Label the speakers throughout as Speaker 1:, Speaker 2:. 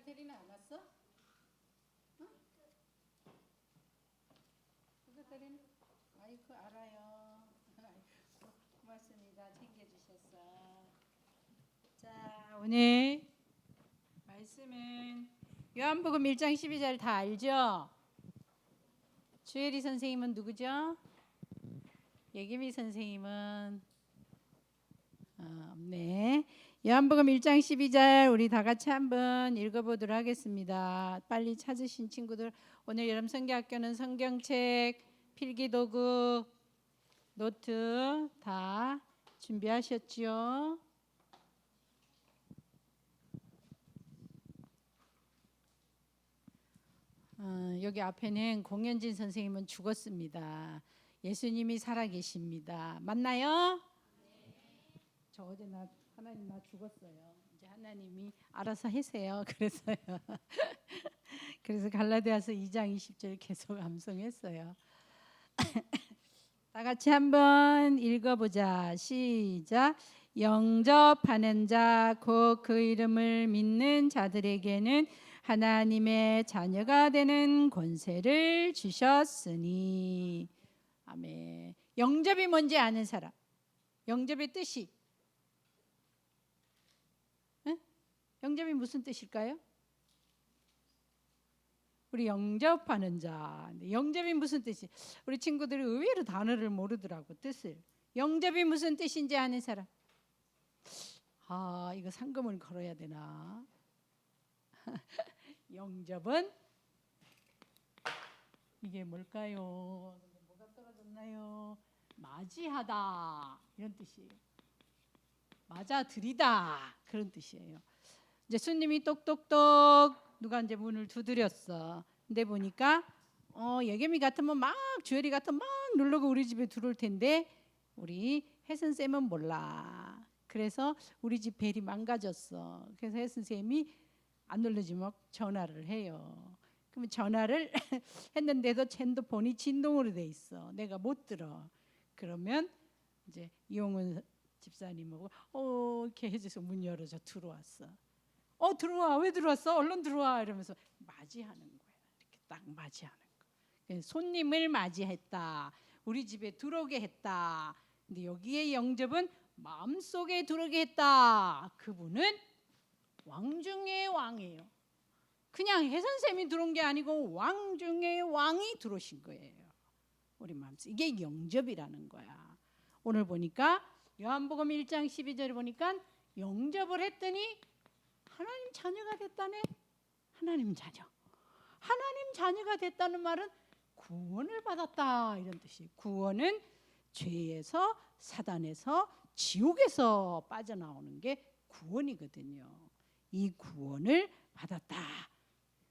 Speaker 1: 테리는 안 왔어? 응? 누가 테리는? 아이고 알아요. 고맙습니다. 챙겨주셨어. 자, 오늘 말씀은 요한복음 1장 12절 다 알죠? 주혜리 선생님은 누구죠? 예기미 선생님은 없네. 요한복음 1장 12절 우리 다 같이 한번 읽어보도록 하겠습니다. 빨리 찾으신 친구들, 오늘 여름 성경학교는 성경책, 필기도구, 노트 다 준비하셨지요? 여기 앞에는 공연진 선생님은 죽었습니다. 예수님이 살아계십니다. 맞나요? 저 어제 하나님 나 죽었어요. 이제 하나님이 알아서 하세요. 그래서요. 그래서 갈라디아서 2장 20절 계속 암송했어요. 다 같이 한번 읽어보자. 시작. 영접하는 자 곧 그 이름을 믿는 자들에게는 하나님의 자녀가 되는 권세를 주셨으니. 아멘. 영접이 뭔지 아는 사람. 영접의 뜻이. 영접이 무슨 뜻일까요? 우리 영접하는 자. 영접이 무슨 뜻이? 우리 친구들이 의외로 단어를 모르더라고, 뜻을. 영접이 무슨 뜻인지 아는 사람? 이거 상금을 걸어야 되나? 영접은 이게 뭘까요? 뭐가 떨어졌나요? 맞이하다 이런 뜻이에요. 맞아들이다 그런 뜻이에요. 이제 손님이 똑똑똑 누가 이제 문을 두드렸어. 근데 보니까 예겸이 같으면 막 주열이 같으면 막 누르고 우리 집에 들어올 텐데 우리 혜선 쌤은 몰라. 그래서 우리 집 벨이 망가졌어. 그래서 혜선 쌤이 안 눌러주면 전화를 해요. 그러면 전화를 했는데도 핸드폰이 진동으로 돼 있어. 내가 못 들어. 그러면 이제 이용은 집사님하고 이렇게 해줘서 문 열어줘 들어왔어. 들어와. 왜 들어왔어? 얼른 들어와. 이러면서 맞이하는 거야. 이렇게 딱 맞이하는 거. 손님을 맞이했다. 우리 집에 들어오게 했다. 근데 여기에 영접은 마음속에 들어오게 했다. 그분은 왕 중의 왕이에요. 그냥 혜선쌤이 들어온 게 아니고 왕 중의 왕이 들어오신 거예요. 우리 마음속. 이게 영접이라는 거야. 오늘 보니까 요한복음 1장 12절에 보니까 영접을 했더니 하나님 자녀가 됐다네. 하나님 자녀. 하나님 자녀가 됐다는 말은 구원을 받았다 이런 뜻이에요. 구원은 죄에서 사단에서 지옥에서 빠져나오는 게 구원이거든요. 이 구원을 받았다.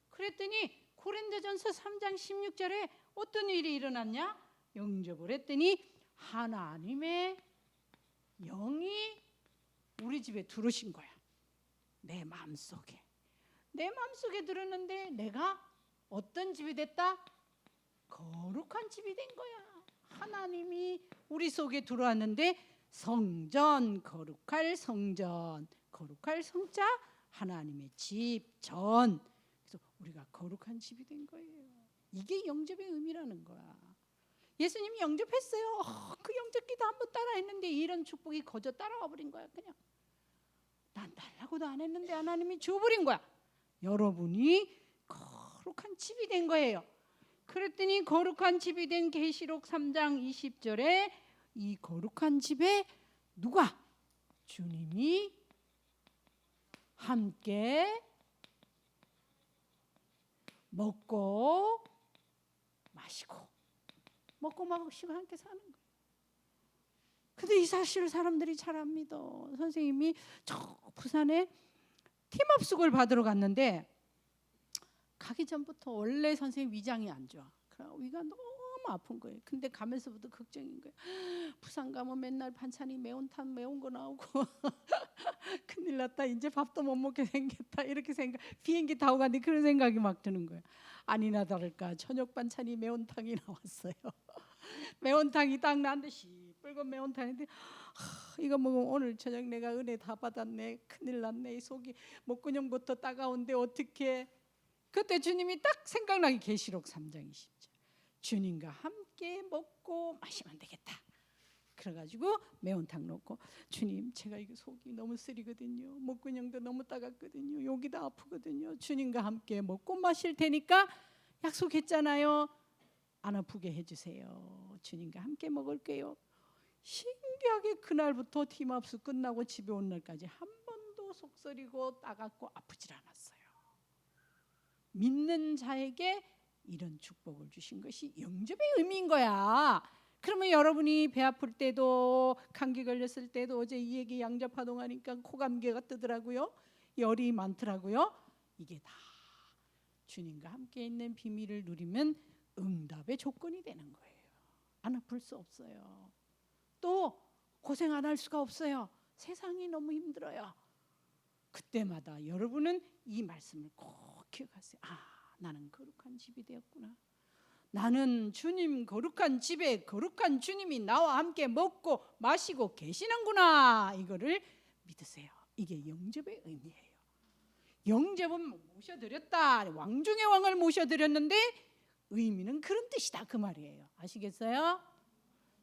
Speaker 1: 그랬더니 고린도전서 3장 16절에 어떤 일이 일어났냐? 영접을 했더니 하나님의 영이 우리 집에 들어오신 거야. 내 마음속에. 내 마음속에 들었는데 내가 어떤 집이 됐다? 거룩한 집이 된 거야. 하나님이 우리 속에 들어왔는데 성전, 거룩할 성전, 거룩할 성자, 하나님의 집, 전. 그래서 우리가 거룩한 집이 된 거예요. 이게 영접의 의미라는 거야. 예수님이 영접했어요. 그 영접기도 한번 따라했는데 이런 축복이 거저 따라와 버린 거야. 그냥 난 달라고도 안 했는데 하나님이 줘버린 거야. 여러분이 거룩한 집이 된 거예요. 그랬더니 거룩한 집이 된 계시록 3장 20절에 이 거룩한 집에 누가? 주님이 함께 먹고 마시고 함께 사는 거예요. 근데 이 사실을 사람들이 잘 안 믿어. 선생님이 저 부산에 팀업숙을 받으러 갔는데 가기 전부터 원래 선생님 위장이 안 좋아. 위가 너무 아픈 거예요. 근데 가면서부터 걱정인 거예요. 부산 가면 맨날 반찬이 매운탕 매운 거 나오고 큰일 났다. 이제 밥도 못 먹게 생겼다. 이렇게 생각. 비행기 타고 갔는데 그런 생각이 막 드는 거예요. 아니나 다를까 저녁 반찬이 매운탕이 나왔어요. 매운탕이 딱 나는데 시뻘건 매운탕인데 이거 먹으면 오늘 저녁 내가 은혜 다 받았네. 큰일 났네. 이 속이 목구멍부터 따가운데 어떻게. 그때 주님이 딱 생각나기 계시록 3장 20절. 주님과 함께 먹고 마시면 되겠다. 그래가지고 매운탕 넣고 주님 제가 이거 속이 너무 쓰리거든요. 목구멍도 너무 따갑거든요. 여기도 아프거든요. 주님과 함께 먹고 마실 테니까 약속했잖아요. 안 아프게 해주세요. 주님과 함께 먹을게요. 신기하게 그날부터 팀합수 끝나고 집에 온 날까지 한 번도 속쓰리고 따갑고 아프질 않았어요. 믿는 자에게 이런 축복을 주신 것이 영접의 의미인 거야. 그러면 여러분이 배 아플 때도 감기 걸렸을 때도 어제 이 얘기 양자파동하니까 코감기가 뜨더라고요. 열이 많더라고요. 이게 다 주님과 함께 있는 비밀을 누리면 응답의 조건이 되는 거예요. 안 아플 수 없어요. 또 고생 안 할 수가 없어요. 세상이 너무 힘들어요. 그때마다 여러분은 이 말씀을 꼭 기억하세요. 나는 거룩한 집이 되었구나. 나는 주님 거룩한 집에 거룩한 주님이 나와 함께 먹고 마시고 계시는구나. 이거를 믿으세요. 이게 영접의 의미예요. 영접은 모셔드렸다. 왕 중의 왕을 모셔드렸는데 의미는 그런 뜻이다 그 말이에요. 아시겠어요?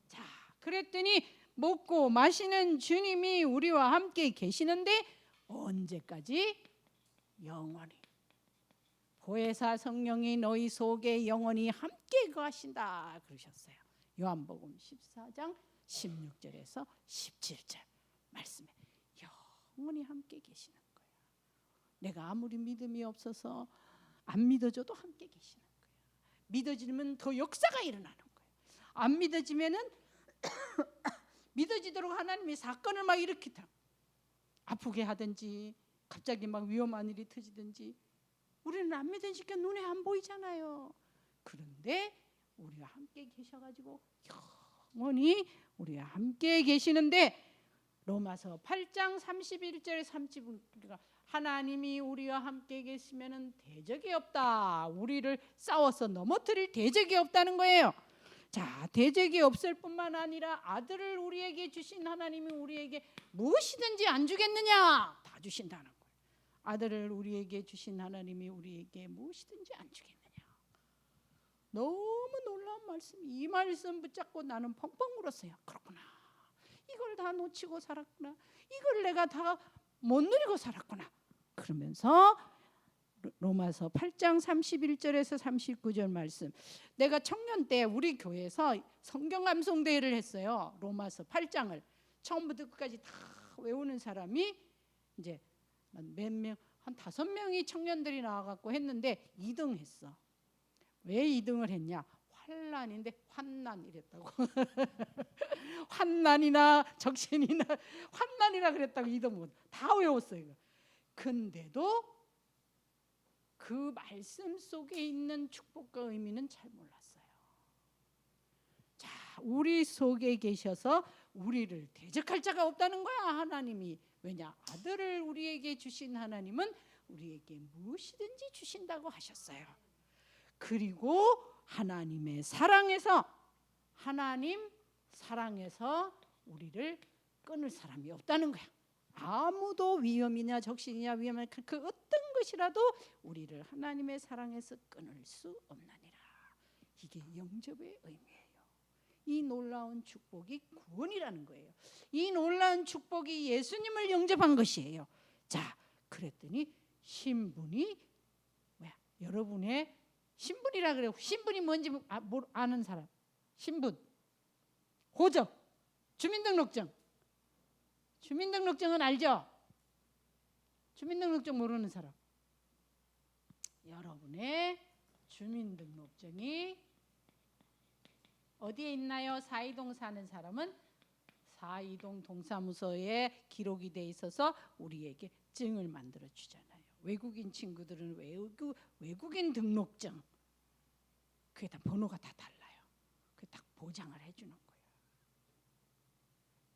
Speaker 1: 자, 그랬더니 먹고 마시는 주님이 우리와 함께 계시는데 언제까지? 영원히. 보혜사 성령이 너희 속에 영원히 함께 거하신다 그러셨어요. 요한복음 14장 16절에서 17절 말씀에 영원히 함께 계시는 거예요. 내가 아무리 믿음이 없어서 안 믿어줘도 함께 계시는 거예요. 믿어지면 더 역사가 일어나는 거예요. 안 믿어지면은 믿어지도록 하나님이 사건을 막 일으키다. 아프게 하든지 갑자기 막 위험한 일이 터지든지 우리는 안 믿으니까 눈에 안 보이잖아요. 그런데 우리와 함께 계셔가지고 영원히 우리와 함께 계시는데 로마서 8장 31절에 30절 하나님이 우리와 함께 계시면 대적이 없다. 우리를 싸워서 넘어뜨릴 대적이 없다는 거예요. 자, 대적이 없을 뿐만 아니라 아들을 우리에게 주신 하나님이 우리에게 무엇이든지 안 주겠느냐? 다 주신다는 거예요. 아들을 우리에게 주신 하나님이 우리에게 무엇이든지 안 주겠느냐? 너무 놀라운 말씀. 이 말씀 붙잡고 나는 펑펑 울었어요. 그렇구나. 이걸 다 놓치고 살았구나. 이걸 내가 다 못 누리고 살았구나. 그러면서 로마서 8장 31절에서 39절 말씀. 내가 청년 때 우리 교회에서 성경 암송 대회를 했어요. 로마서 8장을 처음부터 끝까지 다 외우는 사람이 이제 몇 명, 한 5명이 청년들이 나와갖고 했는데 2등 했어. 왜 2등을 했냐? 환난인데 환난 이랬다고. 환난이나 적신이나 환난이라 그랬다고 2등 다 외웠어요. 근데도 그 말씀 속에 있는 축복과 의미는 잘 몰랐어요. 자, 우리 속에 계셔서 우리를 대적할 자가 없다는 거야 하나님이. 왜냐? 아들을 우리에게 주신 하나님은 우리에게 무엇이든지 주신다고 하셨어요. 그리고 하나님의 사랑에서 하나님 사랑에서 우리를 끊을 사람이 없다는 거야. 아무도 위험이냐 적신이냐 위험한 그 어떤 것이라도 우리를 하나님의 사랑에서 끊을 수 없나니라. 이게 영접의 의미예요. 이 놀라운 축복이 구원이라는 거예요. 이 놀라운 축복이 예수님을 영접한 것이에요. 자, 그랬더니 신분이 뭐야? 여러분의 신분이라 그래요. 신분이 뭔지 아는 사람. 신분, 호적, 주민등록증. 주민등록증은 알죠? 주민등록증 모르는 사람. 여러분의 주민등록증이 어디에 있나요? 사이동 사는 사람은 사이동 동사무소에 기록이 돼 있어서 우리에게 증을 만들어 주잖아요. 외국인 친구들은 외국인 등록증. 그게 다 번호가 다 달라요. 그게 딱 보장을 해주는 거예요.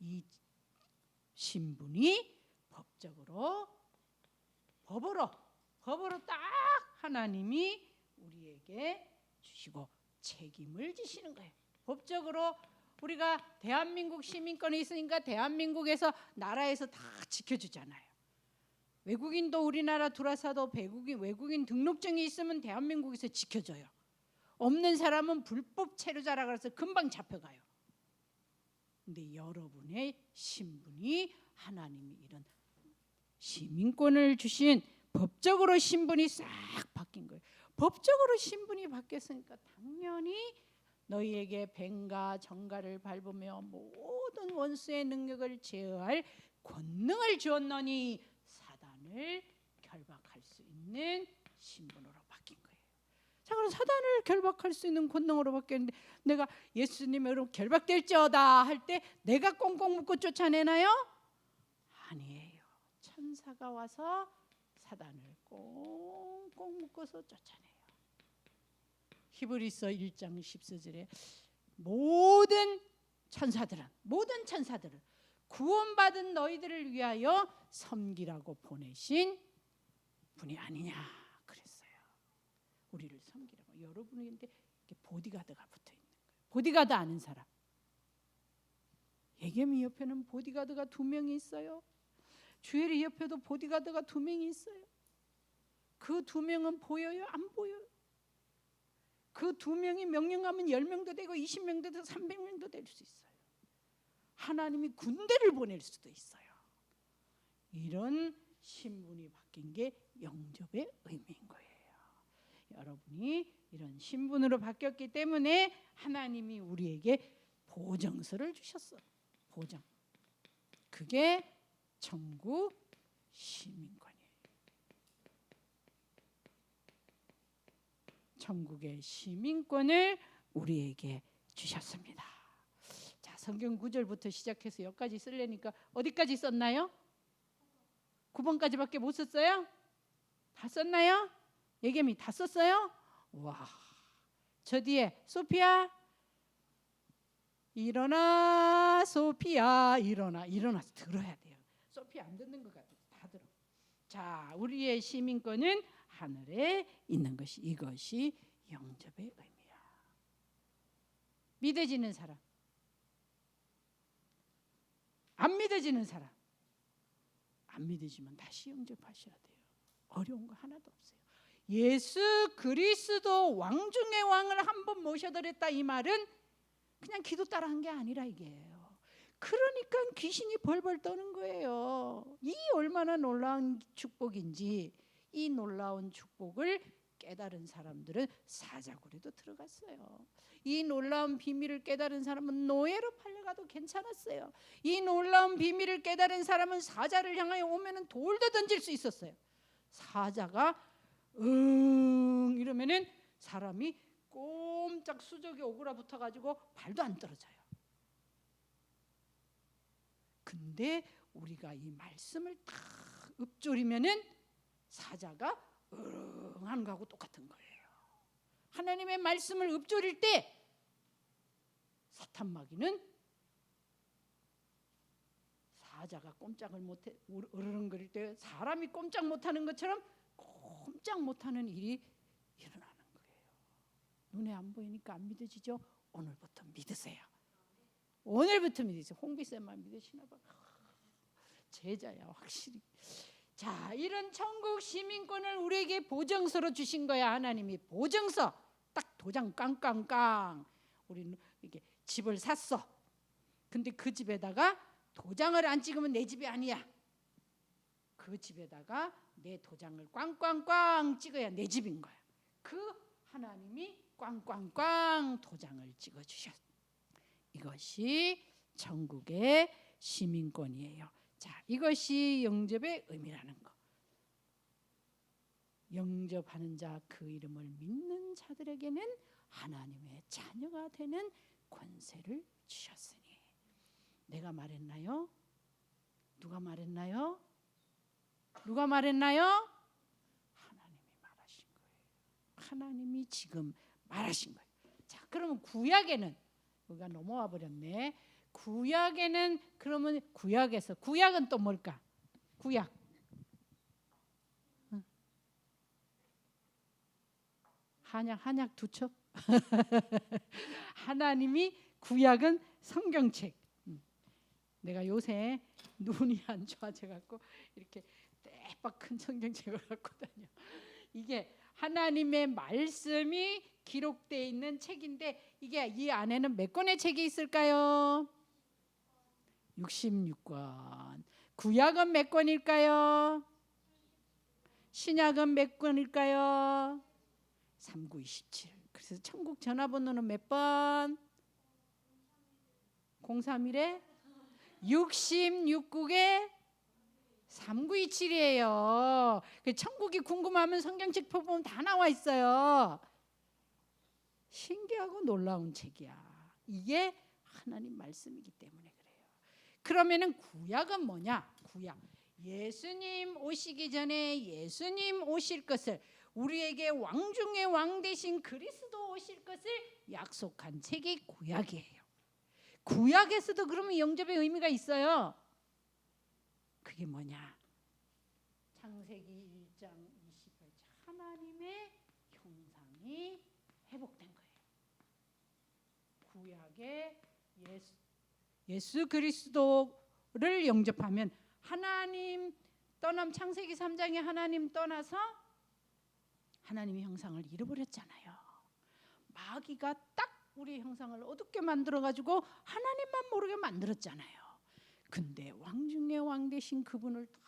Speaker 1: 이 신분이 법으로 딱 하나님이 우리에게 주시고 책임을 지시는 거예요. 법적으로 우리가 대한민국 시민권이 있으니까 대한민국에서 나라에서 다 지켜주잖아요. 외국인도 우리나라 들어와서도 외국인 등록증이 있으면 대한민국에서 지켜줘요. 없는 사람은 불법 체류자라 그래서 금방 잡혀가요. 근데 여러분의 신분이 하나님이 이런 시민권을 주신 법적으로 신분이 싹 바뀐 거예요. 법적으로 신분이 바뀌었으니까 당연히 너희에게 뱀과 정갈을 밟으며 모든 원수의 능력을 제어할 권능을 주었노니 사단을 결박할 수 있는 신분으로 바뀐 거예요. 자, 그럼 사단을 결박할 수 있는 권능으로 바뀌었는데 내가 예수님으로 결박될지어다 할 때 내가 꽁꽁 묶고 쫓아내나요? 아니에요. 천사가 와서 사단을 꽁꽁 묶어서 쫓아내요. 히브리서 1장 14절에 모든 천사들은 구원받은 너희들을 위하여 섬기라고 보내신 분이 아니냐 그랬어요. 우리를 섬기라고. 여러분인데 보디가드가 붙어 있는 거예요. 보디가드 아는 사람. 예겸이 옆에는 보디가드가 2명이 있어요. 주엘이 옆에도 보디가드가 2명이 있어요. 그 2명은 보여요? 안 보여요? 그 2명이 명령하면 10명도 되고 20명도 되고 300명도 될 수 있어요. 하나님이 군대를 보낼 수도 있어요. 이런 신분이 바뀐 게 영접의 의미인 거예요. 여러분이 이런 신분으로 바뀌었기 때문에 하나님이 우리에게 보증서를 주셨어요. 보증. 그게 천국 시민권이에요. 천국의 시민권을 우리에게 주셨습니다. 자, 성경 9절부터 시작해서 여기까지 쓰려니까 어디까지 썼나요? 9번까지밖에 못 썼어요? 다 썼나요? 예겸이 다 썼어요? 와, 저 뒤에 소피아 일어나, 소피아 일어나서 들어야 돼요. 소피아 안 듣는 것 같아요. 다 들어. 자, 우리의 시민권은 하늘에 있는 것이 이것이 영접의 의미야. 믿어지는 사람, 안 믿어지는 사람, 안 믿어지면 다시 영접하셔야 돼요. 어려운 거 하나도 없어요. 예수 그리스도 왕 중의 왕을 한번 모셔드렸다 이 말은 그냥 기도 따라 한 게 아니라 이게요. 그러니까 귀신이 벌벌 떠는 거예요. 이 얼마나 놀라운 축복인지 이 놀라운 축복을 깨달은 사람들은 사자굴에도 들어갔어요. 이 놀라운 비밀을 깨달은 사람은 노예로 팔려가도 괜찮았어요. 이 놀라운 비밀을 깨달은 사람은 사자를 향하여 오면은 돌도 던질 수 있었어요. 사자가 이러면은 사람이 꼼짝 수족이 오그라붙어 가지고 발도 안 떨어져요. 근데 우리가 이 말씀을 딱 읊조리면은 사자가 하는 거하고 똑같은 거예요. 하나님의 말씀을 읊조릴 때 사탄 마귀는 사자가 꼼짝을 못해 으르렁거릴 때 사람이 꼼짝 못하는 것처럼 꼼짝 못하는 일이 일어나는 거예요. 눈에 안 보이니까 안 믿어지죠? 오늘부터 믿으세요. 오늘부터 믿으세요. 홍비쌤만 믿으시나 봐. 제자야 확실히. 자, 이런 천국 시민권을 우리에게 보증서로 주신 거야. 하나님이 보증서 딱 도장 깡깡깡. 우리는 이게 집을 샀어. 근데 그 집에다가 도장을 안 찍으면 내 집이 아니야. 그 집에다가 내 도장을 꽝꽝꽝 찍어야 내 집인 거야. 그 하나님이 꽝꽝꽝 도장을 찍어주셨어. 이것이 천국의 시민권이에요. 자, 이것이 영접의 의미라는 거. 영접하는 자 그 이름을 믿는 자들에게는 하나님의 자녀가 되는 권세를 주셨으니. 내가 말했나요? 누가 말했나요? 누가 말했나요? 하나님이 말하신 거예요. 하나님이 지금 말하신 거예요. 자, 그러면 구약에는 우리가 넘어와 버렸네. 구약에는 그러면 구약에서 구약은 또 뭘까? 구약. 한약 두첩. 하나님이 구약은 성경책. 내가 요새 눈이 안 좋아져 갖고 이렇게 대박 큰 성경책을 갖고 다녀. 이게 하나님의 말씀이 기록되어 있는 책인데 이게 이 안에는 몇 권의 책이 있을까요? 66권. 구약은 몇 권일까요? 신약은 몇 권일까요? 3927. 그래서 천국 전화번호는 몇 번? 031에 66국에 3927이에요. 천국이 궁금하면 성경책 보면 다 나와 있어요. 신기하고 놀라운 책이야. 이게 하나님 말씀이기 때문에 그래요. 그러면은 구약은 뭐냐? 구약. 예수님 오시기 전에 예수님 오실 것을, 우리에게 왕 중의 왕 되신 그리스도 오실 것을 약속한 책이 구약이에요. 구약에서도 그러면 영접의 의미가 있어요. 그게 뭐냐? 창세기 1장 28절 하나님의 형상이 회복된 거예요. 구약의 예수 그리스도를 영접하면 하나님 떠남, 창세기 3장에 하나님 떠나서 하나님의 형상을 잃어버렸잖아요. 마귀가 딱 우리의 형상을 어둡게 만들어가지고 하나님만 모르게 만들었잖아요. 근데 왕 중에 왕 되신 그분을 다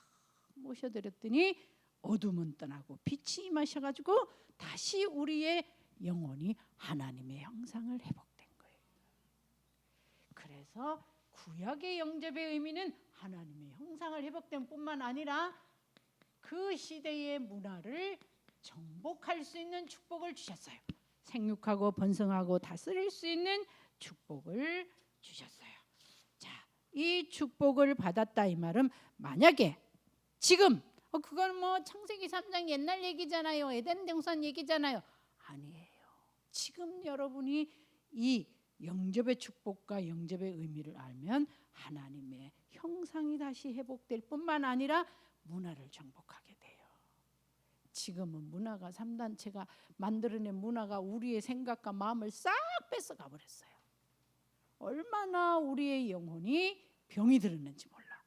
Speaker 1: 모셔드렸더니 어둠은 떠나고 빛이 임하셔가지고 다시 우리의 영혼이 하나님의 형상을 회복된 거예요. 그래서 구약의 영접의 의미는 하나님의 형상을 회복된 뿐만 아니라 그 시대의 문화를 정복할 수 있는 축복을 주셨어요. 생육하고 번성하고 다스릴 수 있는 축복을 주셨어요. 자, 이 축복을 받았다 이 말은 만약에 지금 그건 뭐 창세기 3장 옛날 얘기잖아요. 에덴 동산 얘기잖아요. 아니에요. 지금 여러분이 이 영접의 축복과 영접의 의미를 알면 하나님의 형상이 다시 회복될 뿐만 아니라 문화를 정복하게 돼요. 지금은 문화가 3단체가 만들어낸 문화가 우리의 생각과 마음을 싹 뺏어가 버렸어요. 얼마나 우리의 영혼이 병이 들었는지 몰라.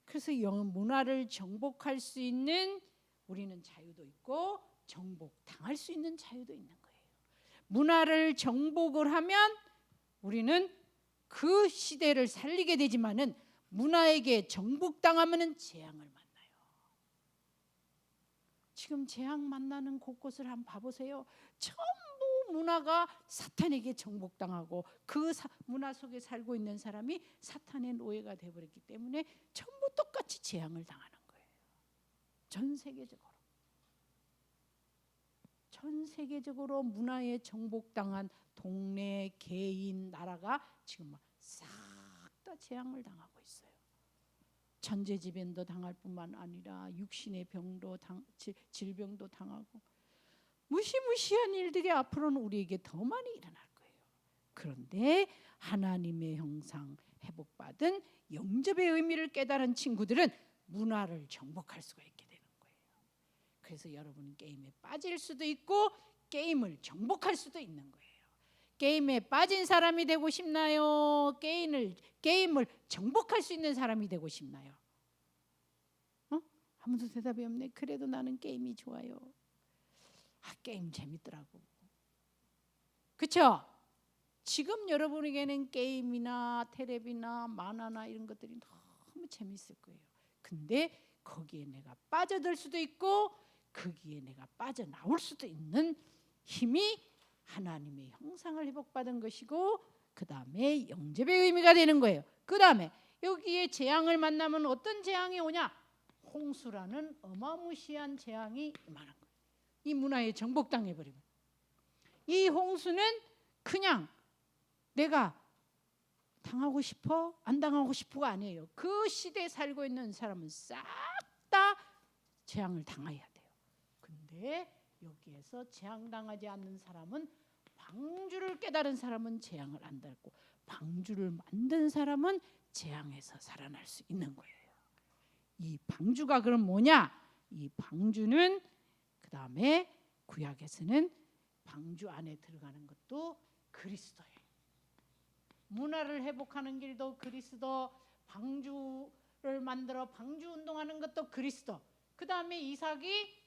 Speaker 1: 그래서 문화를 정복할 수 있는 우리는 자유도 있고 정복당할 수 있는 자유도 있는 거예요. 문화를 정복을 하면 우리는 그 시대를 살리게 되지만은 문화에게 정복당하면은 재앙을 만나요. 지금 재앙 만나는 곳곳을 한번 봐보세요. 전부 문화가 사탄에게 정복당하고 그 문화 속에 살고 있는 사람이 사탄의 노예가 되어버렸기 때문에 전부 똑같이 재앙을 당하는 거예요. 전 세계적으로 문화에 정복당한 동네, 개인, 나라가 지금 싹 다 재앙을 당하고 있어요. 천재지변도 당할 뿐만 아니라 육신의 병도 질병도 당하고 무시무시한 일들이 앞으로는 우리에게 더 많이 일어날 거예요. 그런데 하나님의 형상 회복받은 영접의 의미를 깨달은 친구들은 문화를 정복할 수가 있게 되는 거예요. 그래서 여러분은 게임에 빠질 수도 있고 게임을 정복할 수도 있는 거예요. 게임에 빠진 사람이 되고 싶나요? 게임을 정복할 수 있는 사람이 되고 싶나요? 아무도 대답이 없네. 그래도 나는 게임이 좋아요. 게임 재밌더라고. 그렇죠? 지금 여러분에게는 게임이나 텔레비나 만화나 이런 것들이 너무 재밌을 거예요. 근데 거기에 내가 빠져들 수도 있고 거기에 내가 빠져나올 수도 있는 힘이 하나님의 형상을 회복받은 것이고 그 다음에 영접의 의미가 되는 거예요. 그 다음에 여기에 재앙을 만나면 어떤 재앙이 오냐? 홍수라는 어마무시한 재앙이 임하는 거예요. 이 문화에 정복당해버리면 이 홍수는 그냥 내가 당하고 싶어 안 당하고 싶어가 아니에요. 그 시대에 살고 있는 사람은 싹 다 재앙을 당해야 돼요. 근데 여기에서 재앙당하지 않는 사람은 방주를 깨달은 사람은 재앙을 안 당하고 방주를 만든 사람은 재앙에서 살아날 수 있는 거예요. 이 방주가 그럼 뭐냐? 이 방주는 그 다음에 구약에서는 방주 안에 들어가는 것도 그리스도예요. 문화를 회복하는 길도 그리스도, 방주를 만들어 방주 운동하는 것도 그리스도. 그 다음에 이삭이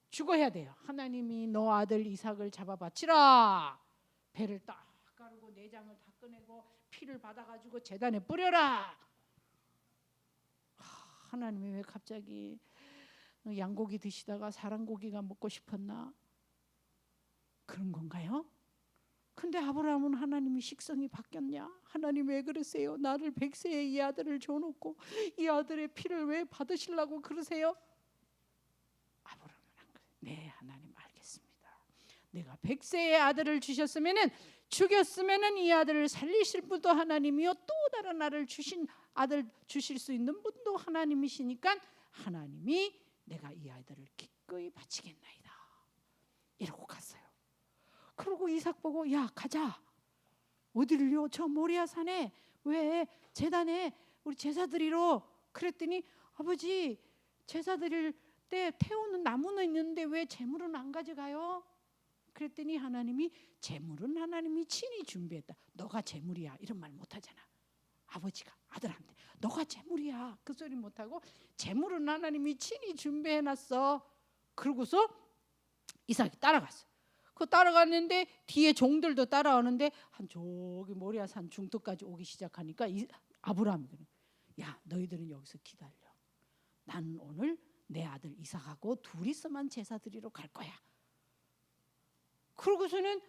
Speaker 1: 죽어야 돼요. 하나님이 너 아들 이삭을 잡아 바치라. 배를 딱 가르고 내장을 다 꺼내고 피를 받아가지고 제단에 뿌려라. 하나님이 왜 갑자기 양고기 드시다가 사람고기가 먹고 싶었나? 그런 건가요? 근데 아브라함은 하나님이 식성이 바뀌었냐? 하나님 왜 그러세요? 나를 100세에 이 아들을 줘놓고 이 아들의 피를 왜 받으시려고 그러세요? 아브라함은 안 그래요. 네, 하나님 알겠습니다. 내가 100세의 아들을 주셨으면은, 죽였으면은 이 아들을 살리실 분도 하나님이요, 또 다른 나를 주신 아들 주실 수 있는 분도 하나님이시니까 하나님이 내가 이 아이들을 기꺼이 바치겠나이다. 이러고 갔어요. 그러고 이삭 보고 야 가자. 어디를요? 저 모리아 산에 왜 제단에 우리 제사 드리러. 그랬더니 아버지 제사 드릴 때 태우는 나무는 있는데 왜 제물은 안 가져가요? 그랬더니 하나님이 제물은 하나님이 친히 준비했다. 너가 제물이야 이런 말 못하잖아. 아버지가 아들한테 너가 제물이야 그 소리 못하고 제물은 하나님이 친히 준비해놨어. 그러고서 이삭이 따라갔어. 그 따라갔는데 뒤에 종들도 따라오는데 한 저기 모리아산 중턱까지 오기 시작하니까 아브라함이 그래. 야 너희들은 여기서 기다려. 나는 오늘 내 아들 이삭하고 둘이서만 제사 드리러 갈 거야. 그러고서는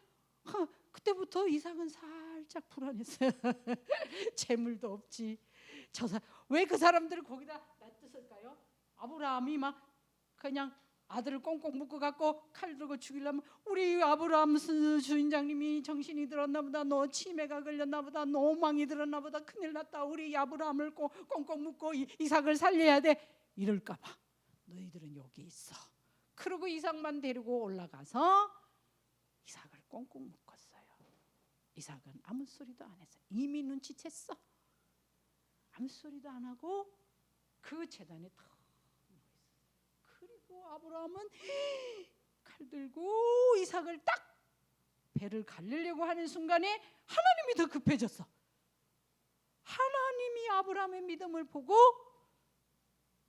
Speaker 1: 그때부터 이삭은 살짝 불안했어요. 재물도 없지. 왜 그 사람들을 거기다 놔뒀을까요? 아브라함이 막 그냥 아들을 꽁꽁 묶어갖고 칼 들고 죽이려면 우리 아브라함 주인장님이 정신이 들었나 보다. 너 치매가 걸렸나 보다. 노망이 들었나 보다. 큰일 났다. 우리 아브라함을 꽁꽁 묶고 이삭을 살려야 돼. 이럴까 봐 너희들은 여기 있어. 그러고 이삭만 데리고 올라가서 이삭을 꽁꽁 묶었어요. 이삭은 아무 소리도 안 했어요. 이미 눈치챘어. 아무 소리도 안 하고 그 제단에 탁 그리고 아브라함은 칼 들고 이삭을 딱 배를 갈리려고 하는 순간에 하나님이 더 급해졌어. 하나님이 아브라함의 믿음을 보고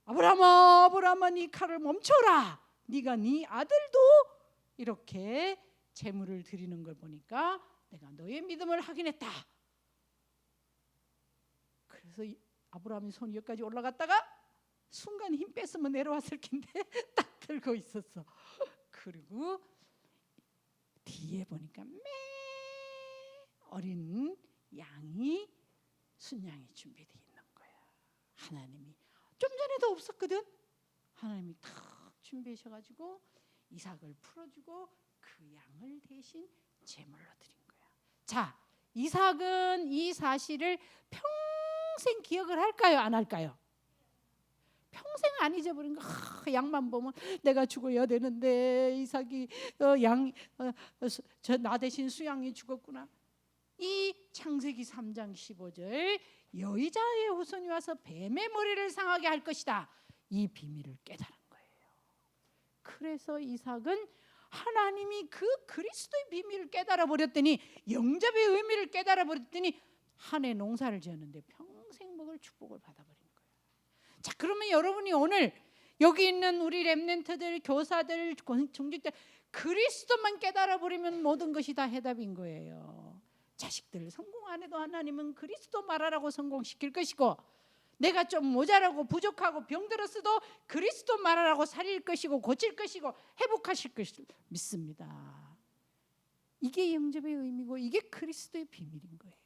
Speaker 1: 아브라함아 아브라함아 네 칼을 멈춰라. 네가 네 아들도 이렇게 제물을 드리는 걸 보니까 내가 너의 믿음을 확인했다. 그래서 아브라함이 손이 여기까지 올라갔다가 순간 힘 뺐으면 내려왔을 텐데 딱 들고 있었어. 그리고 뒤에 보니까 매 어린 양이 순양이 준비되어 있는 거야. 하나님이 좀 전에도 없었거든. 하나님이 탁 준비하셔가지고 이삭을 풀어주고 그 양을 대신 제물로 드린 거야. 자, 이삭은 이 사실을 평생 기억을 할까요? 안 할까요? 평생 안 잊어버린 거. 양만 보면 내가 죽어야 되는데 이삭이 나 대신 수양이 죽었구나. 이 창세기 3장 15절 여의자의 후손이 와서 뱀의 머리를 상하게 할 것이다. 이 비밀을 깨달은 거예요. 그래서 이삭은 하나님이 그 그리스도의 비밀을 깨달아 버렸더니 영접의 의미를 깨달아 버렸더니 한 해 농사를 지었는데 평생 먹을 축복을 받아버린 거예요. 자, 그러면 여러분이 오늘 여기 있는 우리 렘넌트들, 교사들, 종직들 그리스도만 깨달아 버리면 모든 것이 다 해답인 거예요. 자식들 성공 안 해도 하나님은 그리스도 말하라고 성공시킬 것이고 내가 좀 모자라고 부족하고 병들었어도 그리스도 말하라고 살릴 것이고 고칠 것이고 회복하실 것을 믿습니다. 이게 영접의 의미고 이게 그리스도의 비밀인 거예요.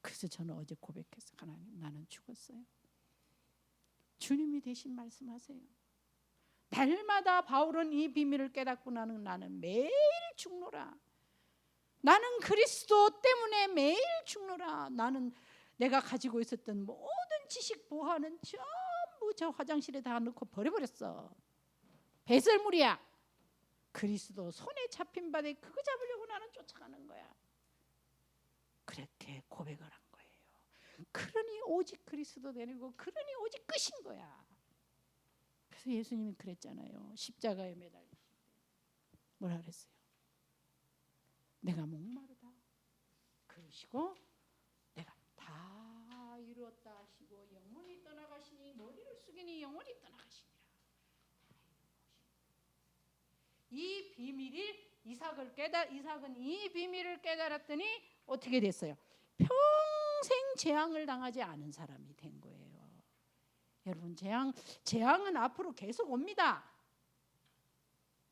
Speaker 1: 그래서 저는 어제 고백했어요. 하나님 나는 죽었어요. 주님이 대신 말씀하세요. 날마다 바울은 이 비밀을 깨닫고 나는 매일 죽노라. 나는 그리스도 때문에 매일 죽노라. 나는 내가 가지고 있었던 모든 지식 보화는 전부 저 화장실에 다 넣고 버려버렸어. 배설물이야. 그리스도 손에 잡힌 바에 그거 잡으려고 나는 쫓아가는 거야. 그렇게 고백을 한 거예요. 그러니 오직 그리스도 되고 그러니 오직 끝인 거야. 그래서 예수님이 그랬잖아요. 십자가에 매달리실 때 뭐라 그랬어요? 내가 목마르다. 세우시고 내가 다 이루었다 하시고 영원히 떠나가시니 머리를 숙이니 영원히 떠나가시니라. 이 비밀이 이삭은 이 비밀을 깨달았더니 어떻게 됐어요? 평생 재앙을 당하지 않은 사람이 된 거예요. 여러분, 재앙은 앞으로 계속 옵니다.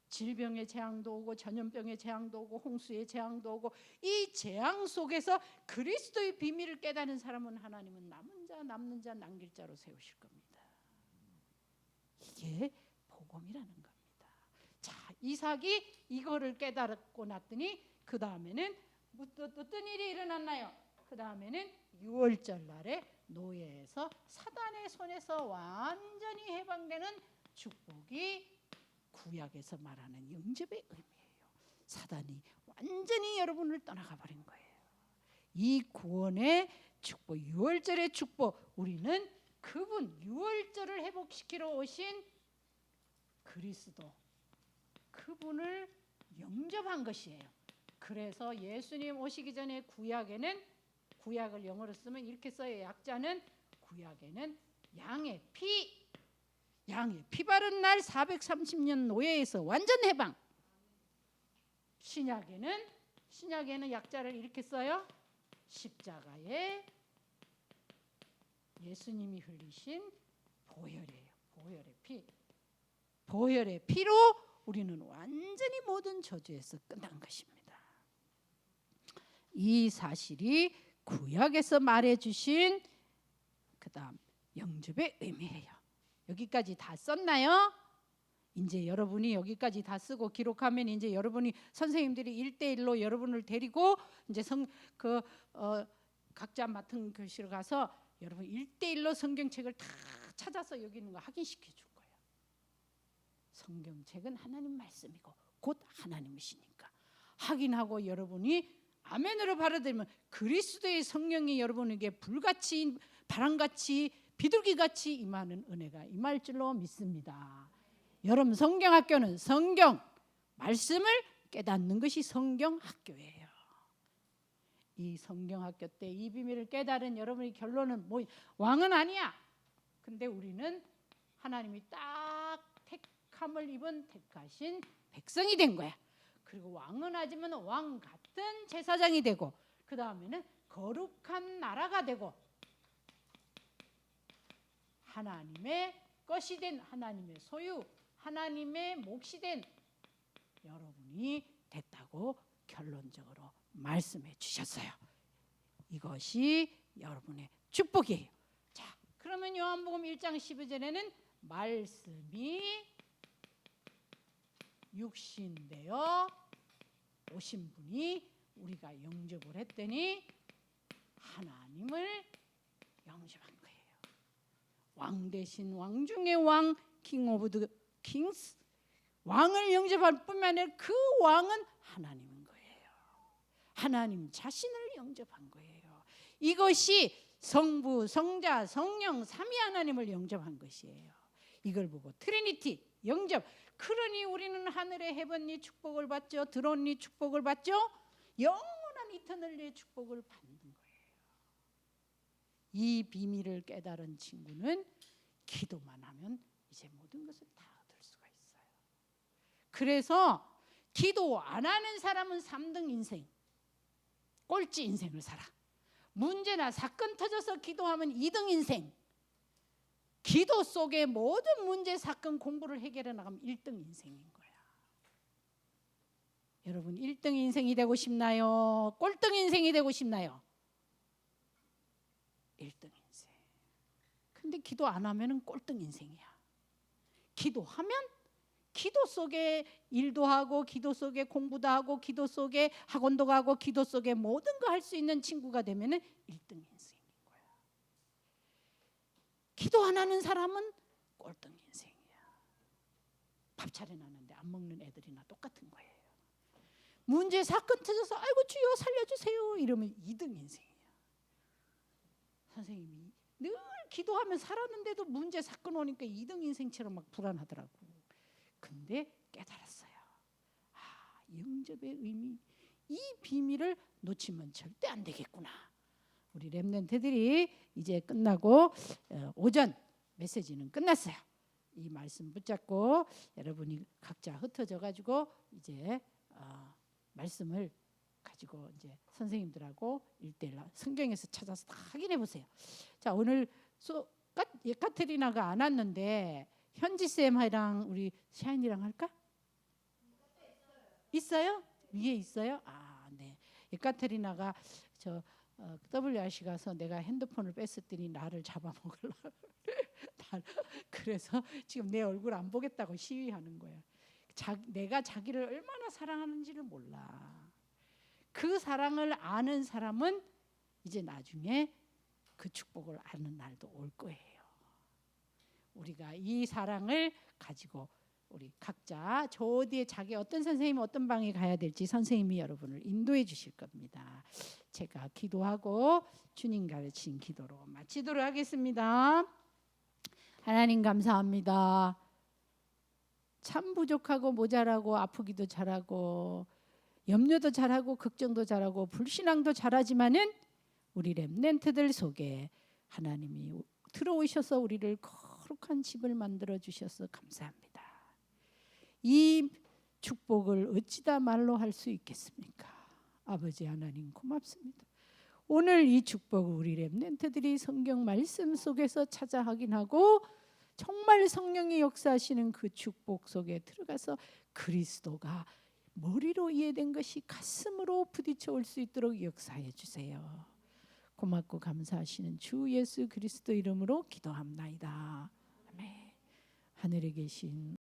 Speaker 1: 질병의 재앙도 오고 전염병의 재앙도 오고 홍수의 재앙도 오고, 이 재앙 속에서 그리스도의 비밀을 깨닫는 사람은 하나님은 남는 자 남길 자로 세우실 겁니다. 이게 복음이라는 겁니다. 자, 이삭이 이거를 깨달았고 났더니 그 다음에는 어떤 일이 일어났나요? 그 다음에는 유월절 날에 노예에서 사단의 손에서 완전히 해방되는 축복이 구약에서 말하는 영접의 의미예요. 사단이 완전히 여러분을 떠나가 버린 거예요. 이 구원의 축복, 유월절의 축복, 우리는 그분 유월절을 회복시키러 오신 그리스도, 그분을 영접한 것이에요. 그래서 예수님 오시기 전에 구약을 영어로 쓰면 이렇게 써요. 약자는 구약에는 양의 피 바른 날 430년 노예에서 완전 해방. 신약에는 약자를 이렇게 써요. 십자가에 예수님이 흘리신 보혈이에요. 보혈의 피로 우리는 완전히 모든 저주에서 끝난 것입니다. 이 사실이 구약에서 말해주신 그다음 영접의 의미예요. 여기까지 다 썼나요? 이제 여러분이 여기까지 다 쓰고 기록하면 이제 여러분이 선생님들이 1대1로 여러분을 데리고 이제 각자 맡은 교실을 가서 여러분 1대1로 성경책을 다 찾아서 여기 있는 거 확인시켜 줄 거예요. 성경책은 하나님 말씀이고 곧 하나님이시니까 확인하고 여러분이 아멘으로 받아들이면 그리스도의 성령이 여러분에게 불같이 바람같이 비둘기같이 임하는 은혜가 임할 줄로 믿습니다. 여러분, 성경학교는 성경 말씀을 깨닫는 것이 성경학교예요. 이 성경학교 때 이 비밀을 깨달은 여러분의 결론은 왕은 아니야. 근데 우리는 하나님이 딱 택함을 입은 택하신 백성이 된 거야. 그리고 왕은 하지만 왕 같은 제사장이 되고, 그 다음에는 거룩한 나라가 되고, 하나님의 것이 된, 하나님의 소유, 하나님의 몫이 된 여러분이 됐다고 결론적으로 말씀해 주셨어요. 이것이 여러분의 축복이에요. 자, 그러면 요한복음 1장 12절에는 말씀이 육신되어 오신 분이 우리가 영접을 했더니 하나님을 영접한 거예요. 왕 대신 왕 중의 왕, 킹 오브 더 킹스, 왕을 영접할 뿐만 아니라 그 왕은 하나님인 거예요. 하나님 자신을 영접한 거예요. 이것이 성부, 성자, 성령, 삼위 하나님을 영접한 것이에요. 이걸 보고 트리니티 영접. 그러니 우리는 하늘의 헤븐리 축복을 받죠. 드론리 축복을 받죠. 영원한 이터널리의 축복을 받는 거예요. 이 비밀을 깨달은 친구는 기도만 하면 이제 모든 것을 다 얻을 수가 있어요. 그래서 기도 안 하는 사람은 3등 인생, 꼴찌 인생을 살아. 문제나 사건 터져서 기도하면 2등 인생. 기도 속에 모든 문제, 사건, 공부를 해결해 나가면 1등 인생인 거야. 여러분 1등 인생이 되고 싶나요? 꼴등 인생이 되고 싶나요? 1등 인생. 근데 기도 안 하면은 꼴등 인생이야. 기도하면 기도 속에 일도 하고, 기도 속에 공부도 하고, 기도 속에 학원도 가고, 기도 속에 모든 거 할 수 있는 친구가 되면은 1등 인생인 거야. 기도 안 하는 사람은 꼴등 인생이야. 밥 차려놨는데 안 먹는 애들이나 똑같은 거예요. 문제 사건 터져서 아이고 주여 살려주세요 이러면 2등 인생이야. 선생님이 늘 기도하면 살았는데도 문제 사건 오니까 2등 인생처럼 막 불안하더라고. 근데 깨달았어요. 영접의 의미, 이 비밀을 놓치면 절대 안 되겠구나. 우리 렘넌트들이 이제 끝나고 오전 메시지는 끝났어요. 이 말씀 붙잡고 여러분이 각자 흩어져 가지고 이제 말씀을 가지고 이제 선생님들하고 1:1 성경에서 찾아서 다 확인해 보세요. 자, 오늘 예카테리나가 안 왔는데 현지 쌤이랑 우리 샤인이랑 할까? 있어요? 위에 있어요? 아, 네. 예카테리나가 저 WRC 가서 내가 핸드폰을 뺐었더니 나를 잡아먹으려고 그래서 지금 내 얼굴 안 보겠다고 시위하는 거야. 내가 자기를 얼마나 사랑하는지를 몰라. 그 사랑을 아는 사람은 이제 나중에 그 축복을 아는 날도 올 거예요. 우리가 이 사랑을 가지고 우리 각자 저 어디에 자기 어떤 선생님 어떤 방에 가야 될지 선생님이 여러분을 인도해 주실 겁니다. 제가 기도하고 주님 가르친 기도로 마치도록 하겠습니다. 하나님 감사합니다. 참 부족하고 모자라고 아프기도 잘하고 염려도 잘하고 걱정도 잘하고 불신앙도 잘하지만은 우리 렘넌트들 속에 하나님이 들어오셔서 우리를 거룩한 집을 만들어 주셔서 감사합니다. 이 축복을 어찌다 말로 할 수 있겠습니까? 아버지 하나님 고맙습니다. 오늘 이 축복을 우리 렘넌트들이 성경 말씀 속에서 찾아 확인하고 정말 성령이 역사하시는 그 축복 속에 들어가서 그리스도가 머리로 이해된 것이 가슴으로 부딪혀 올 수 있도록 역사해 주세요. 고맙고 감사하시는 주 예수 그리스도 이름으로 기도합나이다. 아멘. 하늘에 계신